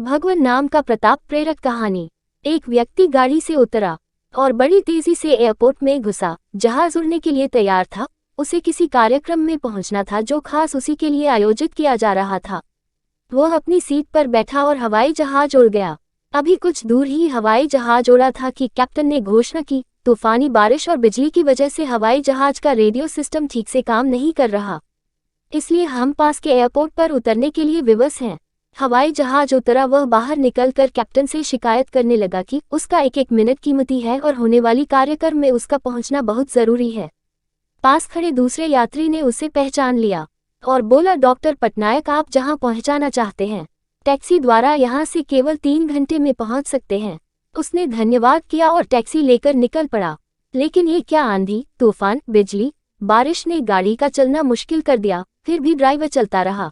भगवान नाम का प्रताप प्रेरक कहानी। एक व्यक्ति गाड़ी से उतरा और बड़ी तेजी से एयरपोर्ट में घुसा। जहाज उड़ने के लिए तैयार था। उसे किसी कार्यक्रम में पहुंचना था जो खास उसी के लिए आयोजित किया जा रहा था। वह अपनी सीट पर बैठा और हवाई जहाज उड़ गया। अभी कुछ दूर ही हवाई जहाज उड़ा था कि कैप्टन ने घोषणा की, तूफानी बारिश और बिजली की वजह से हवाई जहाज का रेडियो सिस्टम ठीक से काम नहीं कर रहा, इसलिए हम पास के एयरपोर्ट पर उतरने के लिए विवश हैं। हवाई जहाज उतरा। वह बाहर निकलकर कैप्टन से शिकायत करने लगा कि उसका एक एक मिनट कीमती है और होने वाली कार्यक्रम में उसका पहुंचना बहुत जरूरी है। पास खड़े दूसरे यात्री ने उसे पहचान लिया और बोला, डॉक्टर पटनायक, आप जहां पहुंचाना चाहते हैं टैक्सी द्वारा यहां से केवल 3 घंटे में पहुंच सकते हैं। उसने धन्यवाद किया और टैक्सी लेकर निकल पड़ा। लेकिन ये क्या आंधी, तूफान, बिजली, बारिश ने गाड़ी का चलना मुश्किल कर दिया। फिर भी ड्राइवर चलता रहा।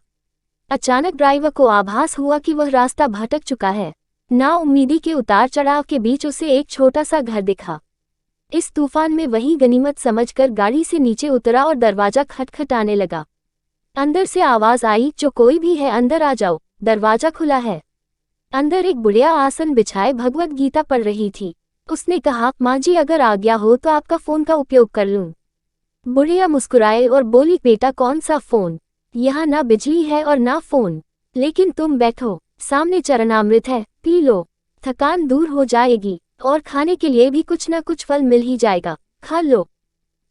अचानक ड्राइवर को आभास हुआ कि वह रास्ता भटक चुका है। नाउम्मीदी के उतार चढ़ाव के बीच उसे एक छोटा सा घर दिखा। इस तूफान में वही गनीमत समझकर गाड़ी से नीचे उतरा और दरवाजा खटखटाने लगा। अंदर से आवाज आई, जो कोई भी है अंदर आ जाओ, दरवाजा खुला है। अंदर एक बुढ़िया आसन बिछाए भगवत गीता पढ़ रही थी। उसने कहा, माँ जी, अगर आज्ञा हो तो आपका फोन का उपयोग कर लूं। बुढ़िया मुस्कुराए और बोली, बेटा, कौन सा फोन? यहाँ ना बिजली है और ना फोन। लेकिन तुम बैठो, सामने चरणामृत है, पी लो, थकान दूर हो जाएगी और खाने के लिए भी कुछ ना कुछ फल मिल ही जाएगा, खा लो,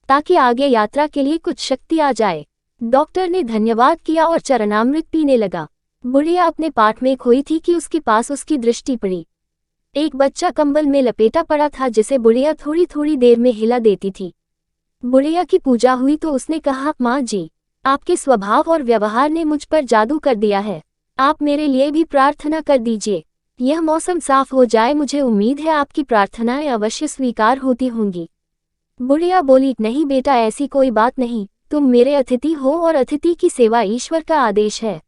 ताकि आगे यात्रा के लिए कुछ शक्ति आ जाए। डॉक्टर ने धन्यवाद किया और चरणामृत पीने लगा। बुढ़िया अपने पाठ में खोई थी कि उसके पास उसकी दृष्टि पड़ी। एक बच्चा कंबल में लपेटा पड़ा था जिसे बुढ़िया थोड़ी थोड़ी देर में हिला देती थी। बुढ़िया की पूजा हुई तो उसने कहा, माँ जी, आपके स्वभाव और व्यवहार ने मुझ पर जादू कर दिया है। आप मेरे लिए भी प्रार्थना कर दीजिए। यह मौसम साफ हो जाए, मुझे उम्मीद है आपकी प्रार्थनाएं अवश्य स्वीकार होती होंगी। बुढ़िया बोली, नहीं बेटा, ऐसी कोई बात नहीं। तुम मेरे अतिथि हो और अतिथि की सेवा ईश्वर का आदेश है।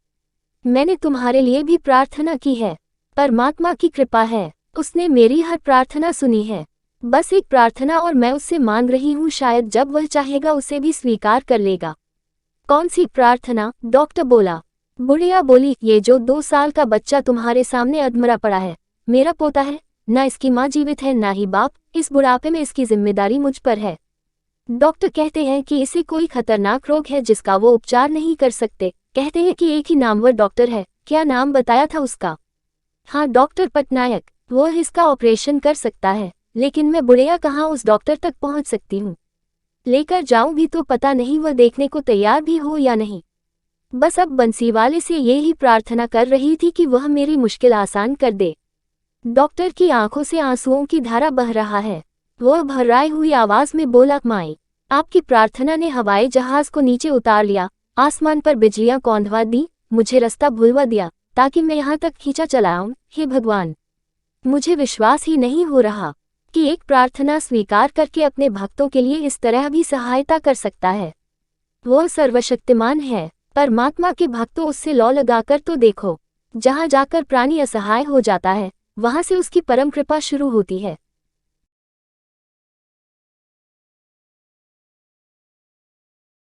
मैंने तुम्हारे लिए भी प्रार्थना की है। परमात्मा की कृपा है, उसने मेरी हर प्रार्थना सुनी है। बस एक प्रार्थना और मैं उससे मांग रही हूँ, शायद जब वह चाहेगा उसे भी स्वीकार कर लेगा। कौन सी प्रार्थना? डॉक्टर बोला। बुढ़िया बोली, ये जो 2 साल का बच्चा तुम्हारे सामने अधमरा पड़ा है, मेरा पोता है। ना इसकी माँ जीवित है, ना ही बाप। इस बुढ़ापे में इसकी जिम्मेदारी मुझ पर है। डॉक्टर कहते हैं कि इसे कोई खतरनाक रोग है जिसका वो उपचार नहीं कर सकते। कहते हैं कि एक ही नामवर डॉक्टर है। क्या नाम बताया था उसका? हाँ, डॉक्टर पटनायक। वह इसका ऑपरेशन कर सकता है। लेकिन मैं बुढ़िया कहाँ उस डॉक्टर तक पहुंच सकती हूँ? लेकर जाऊं भी तो पता नहीं वह देखने को तैयार भी हो या नहीं। बस अब बंसीवाले से ये ही प्रार्थना कर रही थी कि वह मेरी मुश्किल आसान कर दे। डॉक्टर की आंखों से आंसुओं की धारा बह रहा है। वह भर्राई हुई आवाज में बोला, माई, आपकी प्रार्थना ने हवाई जहाज को नीचे उतार लिया, आसमान पर बिजलियां कौंधवा दी, मुझे रास्ता भुलवा दिया ताकि मैं यहाँ तक खींचा चला आऊं। हे भगवान, मुझे विश्वास ही नहीं हो रहा कि एक प्रार्थना स्वीकार करके अपने भक्तों के लिए इस तरह भी सहायता कर सकता है। वह सर्वशक्तिमान है। परमात्मा के भक्तों, उससे लौ लगाकर तो देखो। जहां जाकर प्राणी असहाय हो जाता है, वहां से उसकी परम कृपा शुरू होती है।